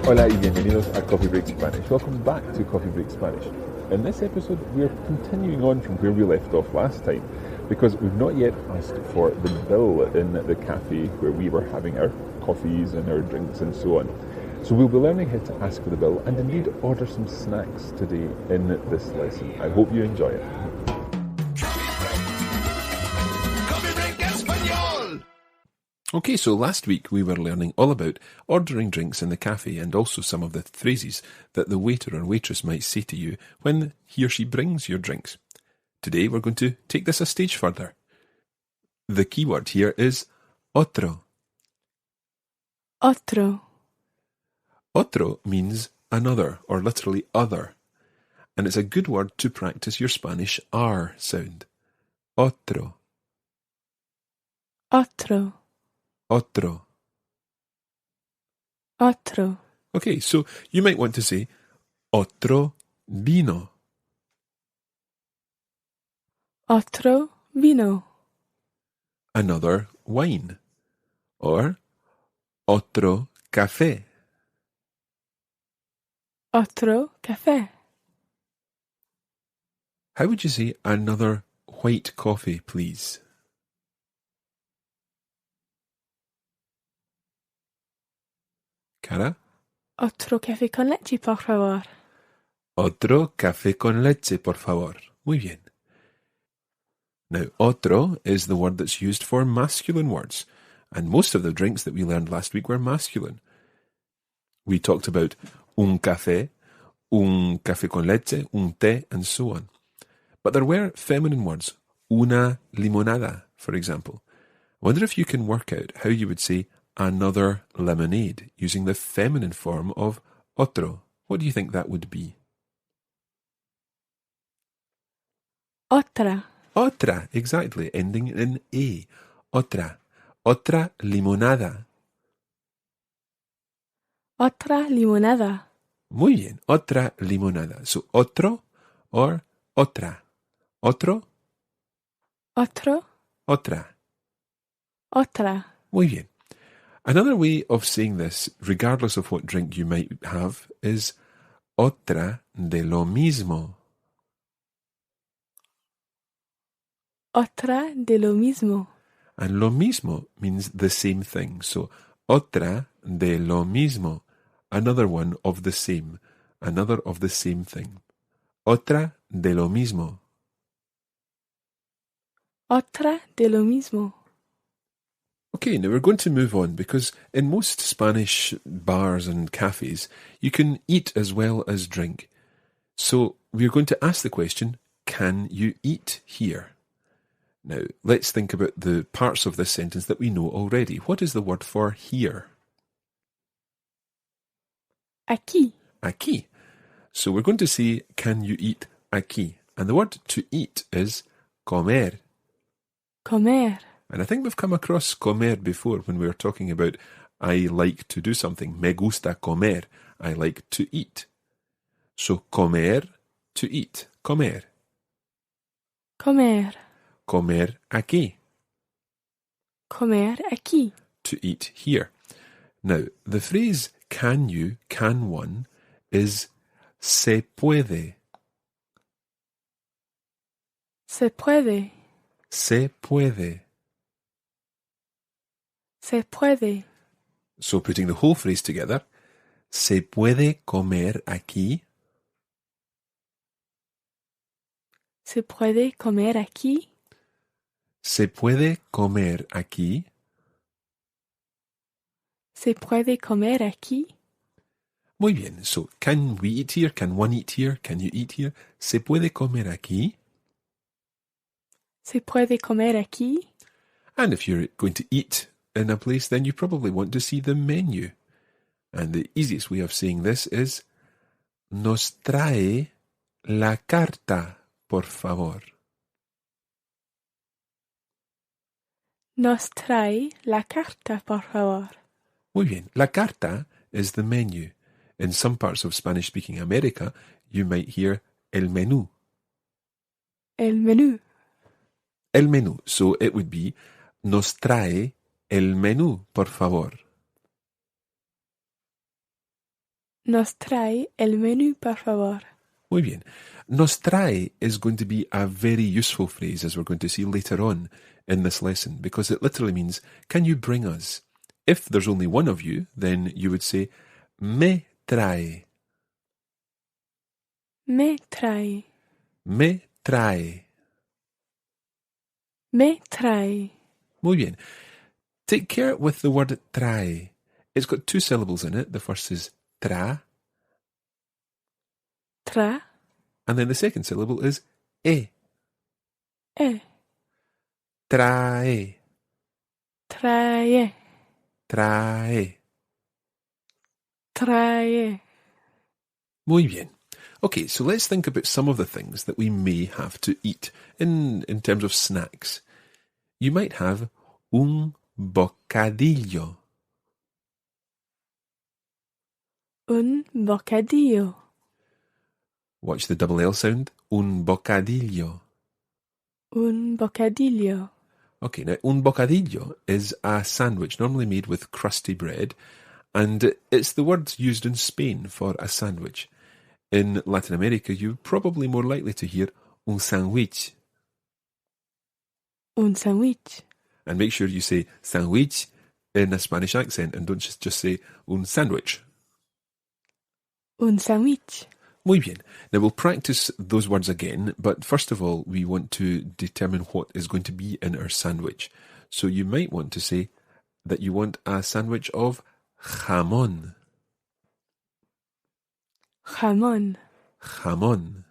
Hola y bienvenidos a Coffee Break Spanish. Welcome back to Coffee Break Spanish. In this episode, we're continuing on from where we left off last time because we've not yet asked for the bill in the cafe where we were having our coffees and our drinks and so on. So we'll be learning how to ask for the bill and indeed order some snacks today in this lesson. I hope you enjoy it. Okay, so last week we were learning all about ordering drinks in the cafe and also some of the phrases that the waiter or waitress might say to you when he or she brings your drinks. Today we're going to take this a stage further. The key word here is otro. Otro. Otro means another or literally other, and it's a good word to practice your Spanish R sound. Otro. Otro. Otro. Otro. Okay, so you might want to say otro vino. Otro vino. Another wine. Or otro café. Otro café. How would you say another white coffee, please? Cara? Otro café con leche, por favor. Otro café con leche, por favor. Muy bien. Now, otro is the word that's used for masculine words, and most of the drinks that we learned last week were masculine. We talked about un café con leche, un té, and so on. But there were feminine words, una limonada, for example. I wonder if you can work out how you would say another lemonade using the feminine form of otro. What do you think that would be? Otra. Otra, exactly, ending in A. Otra. Otra limonada. Otra limonada. Muy bien, otra limonada. So, otro or otra. Otro, Otro. otra. Otra. Muy bien. Another way of saying this, regardless of what drink you might have, is otra de lo mismo. Otra de lo mismo. And lo mismo means the same thing. So, otra de lo mismo. Another one of the same. Another of the same thing. Otra de lo mismo. Otra de lo mismo. Okay, now we're going to move on because in most Spanish bars and cafes, you can eat as well as drink. So we're going to ask the question, can you eat here? Now, let's think about the parts of this sentence that we know already. What is the word for here? Aquí. Aquí. So we're going to say, can you eat aquí? And the word to eat is comer. Comer. And I think we've come across comer before when we were talking about I like to do something. Me gusta comer. I like to eat. So comer, to eat. Comer. Comer. Comer aquí. Comer aquí. To eat here. Now, the phrase can you, can one, is se puede. Se puede. Se puede. Se puede. So putting the whole phrase together, se puede comer aquí. Se puede comer aquí. Se puede comer aquí. Se puede comer aquí. Muy bien. So, can we eat here? Can one eat here? Can you eat here? Se puede comer aquí. Se puede comer aquí. And if you're going to eat in a place, then you probably want to see the menu. And the easiest way of saying this is nos trae la carta, por favor. Nos trae la carta, por favor. Muy bien. La carta is the menu. In some parts of Spanish-speaking America, you might hear el menú. El menú. El menú. So it would be nos trae el menú, por favor. Nos trae el menú, por favor. Muy bien. Nos trae is going to be a very useful phrase, as we're going to see later on in this lesson, because it literally means, can you bring us? If there's only one of you, then you would say, me trae. Me trae. Me trae. Me trae. Muy bien. Take care with the word trae. It's got two syllables in it. The first is tra, Tra. and then the second syllable is e. E. Trae. Trae. Trae. Trae. Muy bien. Okay, so let's think about some of the things that we may have to eat in terms of snacks. You might have un bocadillo. Un bocadillo. Watch the double L sound. Un bocadillo. Un bocadillo. Okay, now un bocadillo is a sandwich normally made with crusty bread, and it's the word used in Spain for a sandwich. In Latin America, you're probably more likely to hear un sandwich. Un sandwich. And make sure you say sandwich in a Spanish accent and don't just say un sandwich. Un sandwich. Muy bien. Now we'll practice those words again, but first of all, we want to determine what is going to be in our sandwich. So you might want to say that you want a sandwich of jamón. Jamón. Jamón.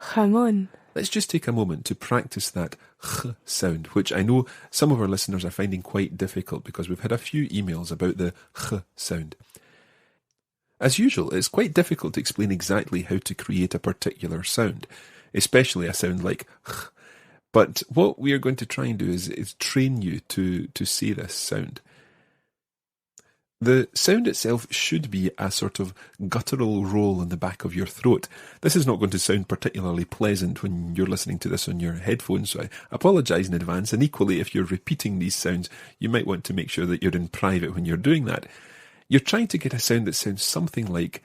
Jamón. Let's just take a moment to practice that ch sound, which I know some of our listeners are finding quite difficult because we've had a few emails about the ch sound. As usual, it's quite difficult to explain exactly how to create a particular sound, especially a sound like ch. But what we are going to try and do is train you to say this sound. The sound itself should be a sort of guttural roll in the back of your throat. This is not going to sound particularly pleasant when you're listening to this on your headphones, so I apologise in advance. And equally, if you're repeating these sounds, you might want to make sure that you're in private when you're doing that. You're trying to get a sound that sounds something like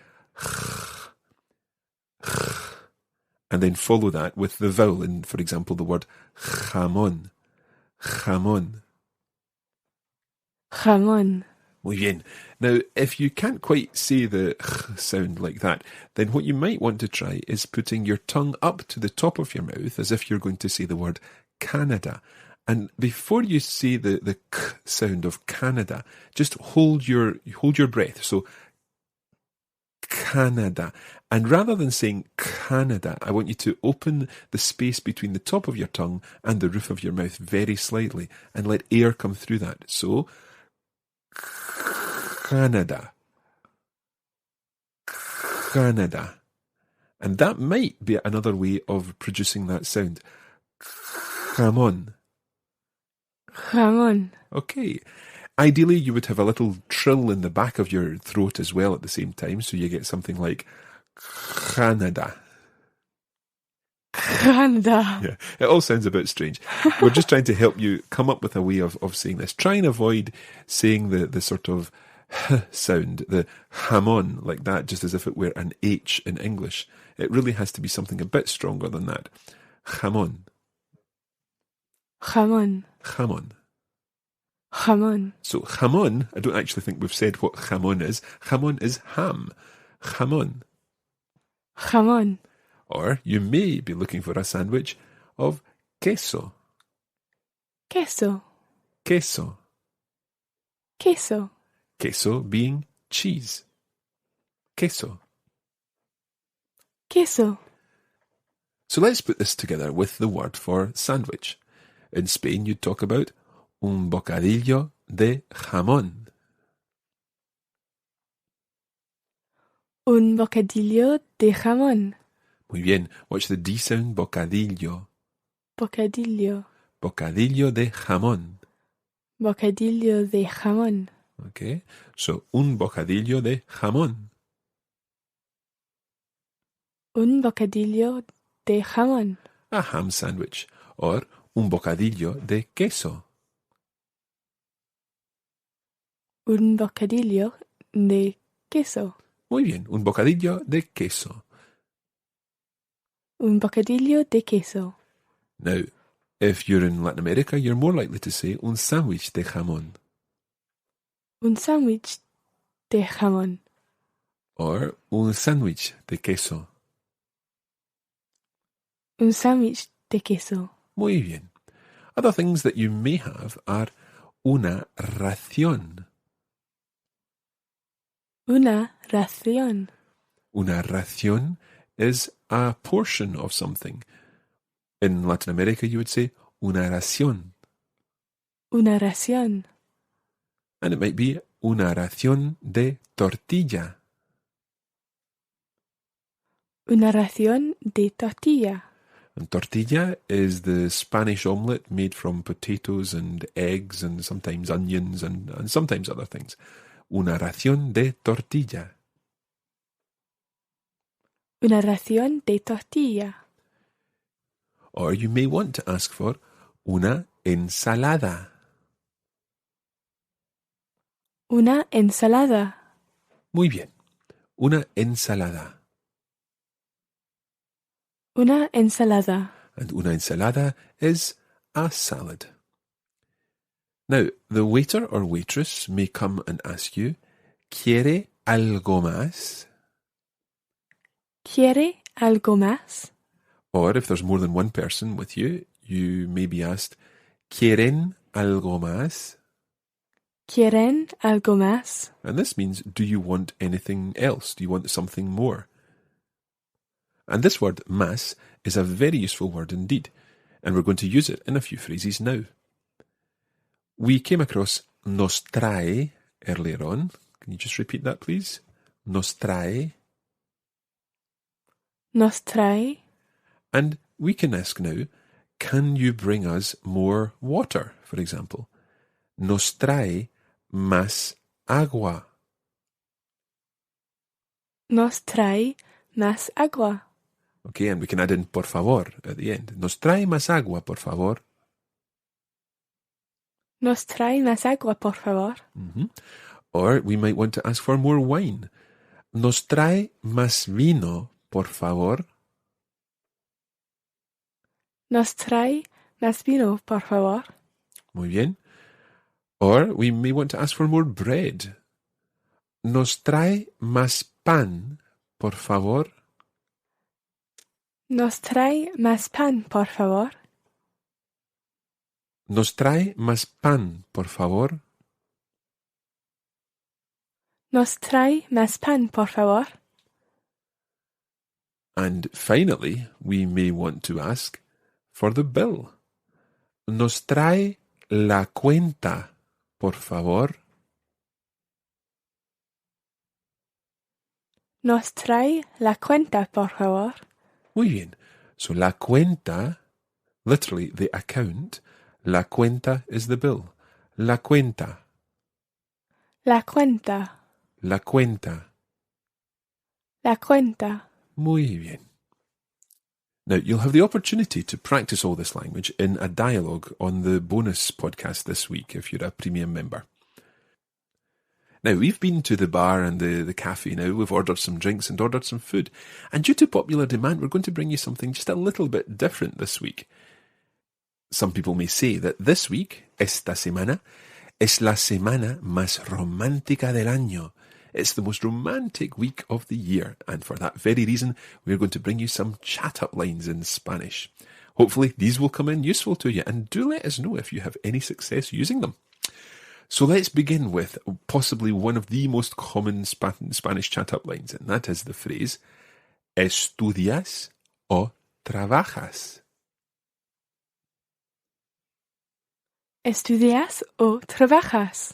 and then follow that with the vowel in, for example, the word jamón. Jamón. Jamón. Muy bien. Now, if you can't quite say the sound like that, then what you might want to try is putting your tongue up to the top of your mouth as if you're going to say the word Canada. And before you say the k sound of Canada, just hold your breath. So, Canada. And rather than saying Canada, I want you to open the space between the top of your tongue and the roof of your mouth very slightly and let air come through that. So, Canada. Canada. And that might be another way of producing that sound. Jamón. Jamón. Okay. Ideally, you would have a little trill in the back of your throat as well at the same time, so you get something like Canada. Canada. Yeah, it all sounds a bit strange. We're just trying to help you come up with a way of saying this. Try and avoid saying the sort of h sound, the jamón, like that, just as if it were an H in English. It really has to be something a bit stronger than that. Jamón. Jamón. Jamón. Jamón. So jamón, I don't actually think we've said what jamón is. Jamón is ham. Jamón. Jamón. Or you may be looking for a sandwich of queso. Queso. Queso. Queso. Queso being cheese. Queso. Queso. So let's put this together with the word for sandwich. In Spain, you'd talk about un bocadillo de jamón. Un bocadillo de jamón. Muy bien. Watch the D sound, bocadillo. Bocadillo. Bocadillo de jamón. Bocadillo de jamón. Okay. So, un bocadillo de jamón. Un bocadillo de jamón. A ham sandwich. Or un bocadillo de queso. Un bocadillo de queso. Muy bien, un bocadillo de queso. Un bocadillo de queso. Now, if you're in Latin America, you're more likely to say un sándwich de jamón Un sándwich de jamón. or un sándwich de queso. Un sándwich de queso. Muy bien. Other things that you may have are una ración. Una ración. Una ración is a portion of something. In Latin America, you would say una ración. Una ración. And it might be una ración de tortilla. Una ración de tortilla. And tortilla is the Spanish omelette made from potatoes and eggs and sometimes onions and sometimes other things. Una ración de tortilla. Una ración de tortilla. Or you may want to ask for una ensalada. Una ensalada. Muy bien. Una ensalada. Una ensalada. And una ensalada is a salad. Now, the waiter or waitress may come and ask you, ¿Quiere algo más? ¿Quiere algo más? Or if there's more than one person with you, you may be asked, ¿Quieren algo más? ¿Quieren algo más? And this means, do you want anything else? Do you want something more? And this word más is a very useful word indeed, and we're going to use it in a few phrases now. We came across nos trae earlier on. Can you just repeat that, please? Nos trae. Nos trae. And we can ask now, can you bring us more water, for example? Nos trae más agua. Nos trae más agua. Okay, and we can add in por favor at the end. Nos trae más agua, por favor. Nos trae más agua, por favor. Mm-hmm. Or we might want to ask for more wine. Nos trae más vino, por favor. Nos trae más vino, por favor. Muy bien. Or we may want to ask for more bread. Nos trae más pan, por favor. Nos trae más pan, por favor. Nos trae más pan, por favor. Nos trae más pan, por favor. And finally, we may want to ask for the bill. Nos trae la cuenta, por favor. Nos trae la cuenta, por favor. Muy bien. So la cuenta, literally the account, la cuenta is the bill. La cuenta. La cuenta. La cuenta. La cuenta. Muy bien. Now, you'll have the opportunity to practice all this language in a dialogue on the bonus podcast this week if you're a premium member. Now, we've been to the bar and the café now. We've ordered some drinks and ordered some food. And due to popular demand, we're going to bring you something just a little bit different this week. Some people may say that this week, esta semana, es la semana más romántica del año. It's the most romantic week of the year. And for that very reason, we're going to bring you some chat-up lines in Spanish. Hopefully, these will come in useful to you. And do let us know if you have any success using them. So let's begin with possibly one of the most common Spanish chat-up lines, and that is the phrase, ¿Estudias o trabajas? ¿Estudias o trabajas?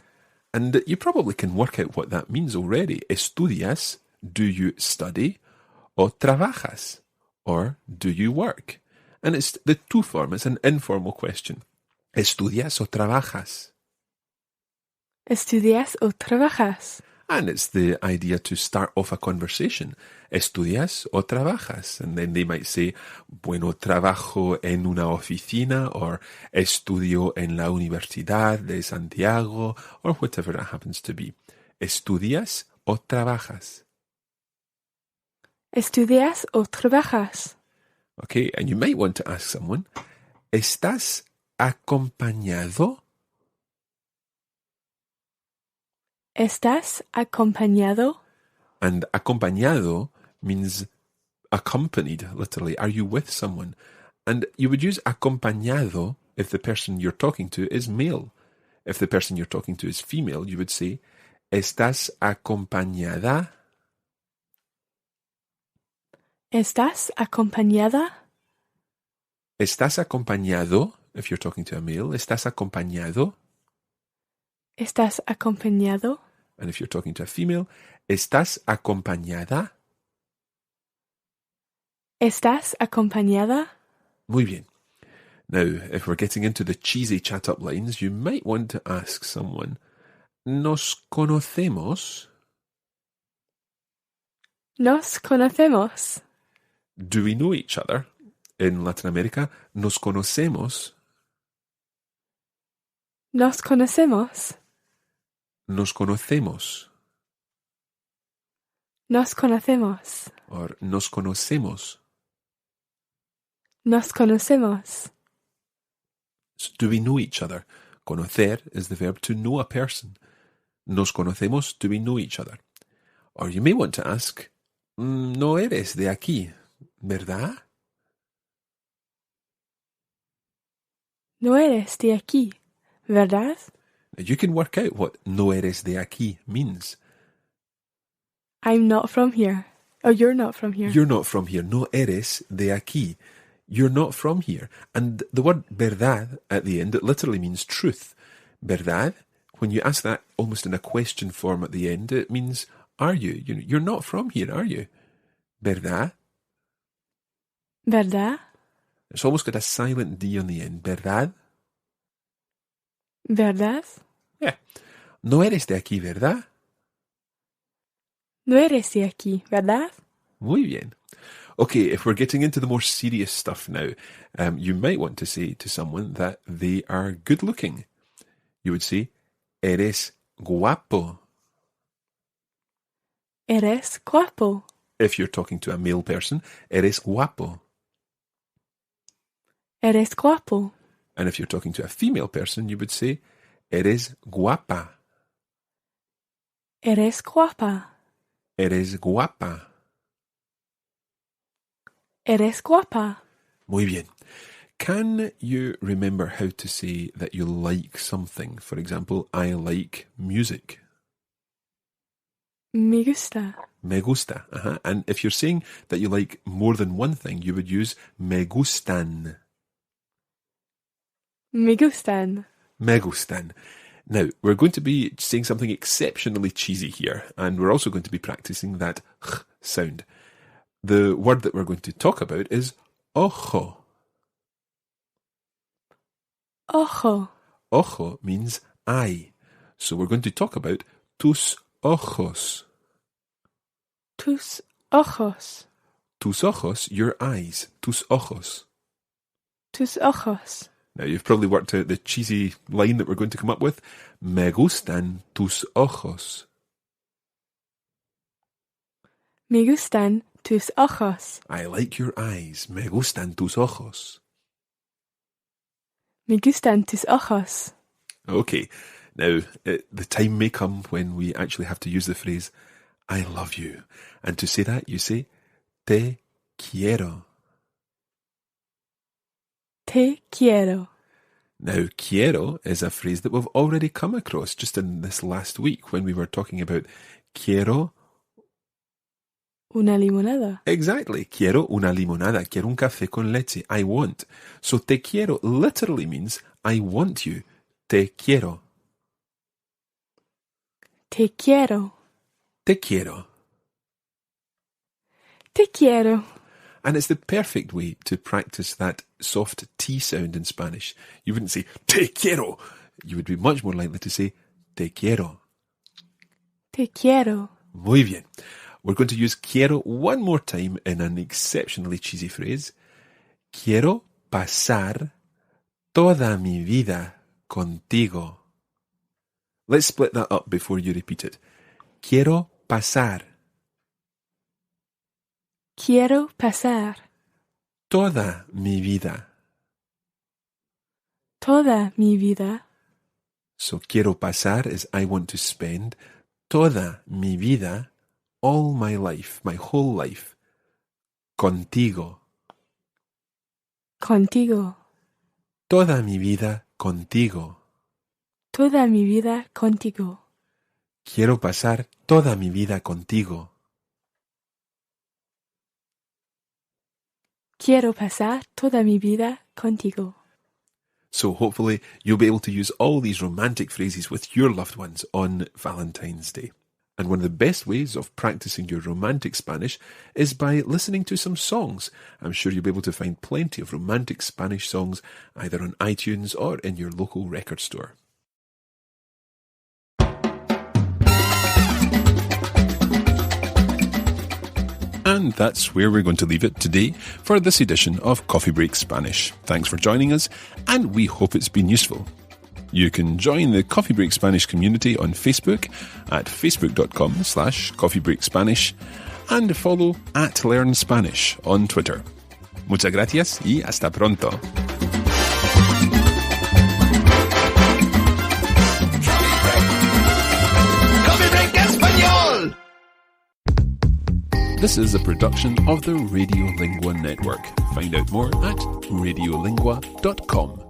And you probably can work out what that means already. ¿Estudias? Do you study? O trabajas? Or do you work? And it's the two form. It's an informal question. ¿Estudias o trabajas? ¿Estudias o trabajas? And it's the idea to start off a conversation. ¿Estudias o trabajas? And then they might say, bueno, trabajo en una oficina, or estudio en la Universidad de Santiago, or whatever it happens to be. ¿Estudias o trabajas? ¿Estudias o trabajas? Okay, and you might want to ask someone, ¿estás acompañado? ¿Estás acompañado? And acompañado means accompanied, literally. Are you with someone? And you would use acompañado if the person you're talking to is male. If the person you're talking to is female, you would say, ¿estás acompañada? ¿Estás acompañada? ¿Estás acompañado? If you're talking to a male, ¿estás acompañado? ¿Estás acompañado? And if you're talking to a female, ¿estás acompañada? ¿Estás acompañada? Muy bien. Now, if we're getting into the cheesy chat-up lines, you might want to ask someone, ¿nos conocemos? ¿Nos conocemos? Do we know each other? In Latin America, ¿nos conocemos? ¿Nos conocemos? Nos conocemos. Nos conocemos. Or nos conocemos. Nos conocemos. So do we know each other? Conocer is the verb to know a person. Nos conocemos, do we know each other? Or you may want to ask, no eres de aquí, ¿verdad? No eres de aquí, ¿verdad? Now you can work out what no eres de aquí means. I'm not from here. Oh, you're not from here. You're not from here. No eres de aquí. You're not from here. And the word verdad at the end, it literally means truth. Verdad, when you ask that almost in a question form at the end, it means, are you? You're not from here, are you? Verdad? ¿Verdad? It's almost got a silent D on the end. Verdad? ¿Verdad? Yeah. No eres de aquí, ¿verdad? No eres de aquí, ¿verdad? Muy bien. Okay, if we're getting into the more serious stuff now, you might want to say to someone that they are good looking. You would say, eres guapo. Eres guapo. If you're talking to a male person, eres guapo. Eres guapo. And if you're talking to a female person, you would say, eres guapa. Eres guapa. Eres guapa. Eres guapa. Muy bien. Can you remember how to say that you like something? For example, I like music. Me gusta. Me gusta. And if you're saying that you like more than one thing, you would use me gustan. Me gustan. Me gustan. Now, we're going to be saying something exceptionally cheesy here, and we're also going to be practicing that ch sound. The word that we're going to talk about is ojo. Ojo. Ojo means eye. So we're going to talk about tus ojos. Tus ojos. Tus ojos, your eyes. Tus ojos. Tus ojos. Now, you've probably worked out the cheesy line that we're going to come up with. Me gustan tus ojos. Me gustan tus ojos. I like your eyes. Me gustan tus ojos. Me gustan tus ojos. Okay, now the time may come when we actually have to use the phrase, I love you. And to say that, you say, te quiero. Te quiero. Now, quiero is a phrase that we've already come across just in this last week when we were talking about quiero. Una limonada. Exactly. Quiero una limonada. Quiero un café con leche. I want. So te quiero literally means I want you. Te quiero. Te quiero. Te quiero. Te quiero. And it's the perfect way to practice that soft T sound in Spanish. You wouldn't say, te quiero. You would be much more likely to say, te quiero. Te quiero. Muy bien. We're going to use quiero one more time in an exceptionally cheesy phrase. Quiero pasar toda mi vida contigo. Let's split that up before you repeat it. Quiero pasar. Quiero pasar Toda mi vida. toda mi vida. So quiero pasar is I want to spend toda mi vida, all my life, my whole life, contigo. Contigo. Toda mi vida contigo. Toda mi vida contigo. Quiero pasar toda mi vida contigo. Quiero pasar toda mi vida contigo. So hopefully you'll be able to use all these romantic phrases with your loved ones on Valentine's Day. And one of the best ways of practicing your romantic Spanish is by listening to some songs. I'm sure you'll be able to find plenty of romantic Spanish songs either on iTunes or in your local record store. And that's where we're going to leave it today for this edition of Coffee Break Spanish. Thanks for joining us, and we hope it's been useful. You can join the Coffee Break Spanish community on Facebook at facebook.com/coffeebreakspanish and follow @LearnSpanish on Twitter. Muchas gracias y hasta pronto. Coffee Break Español. This is a production of the Radiolingua Network. Find out more at radiolingua.com.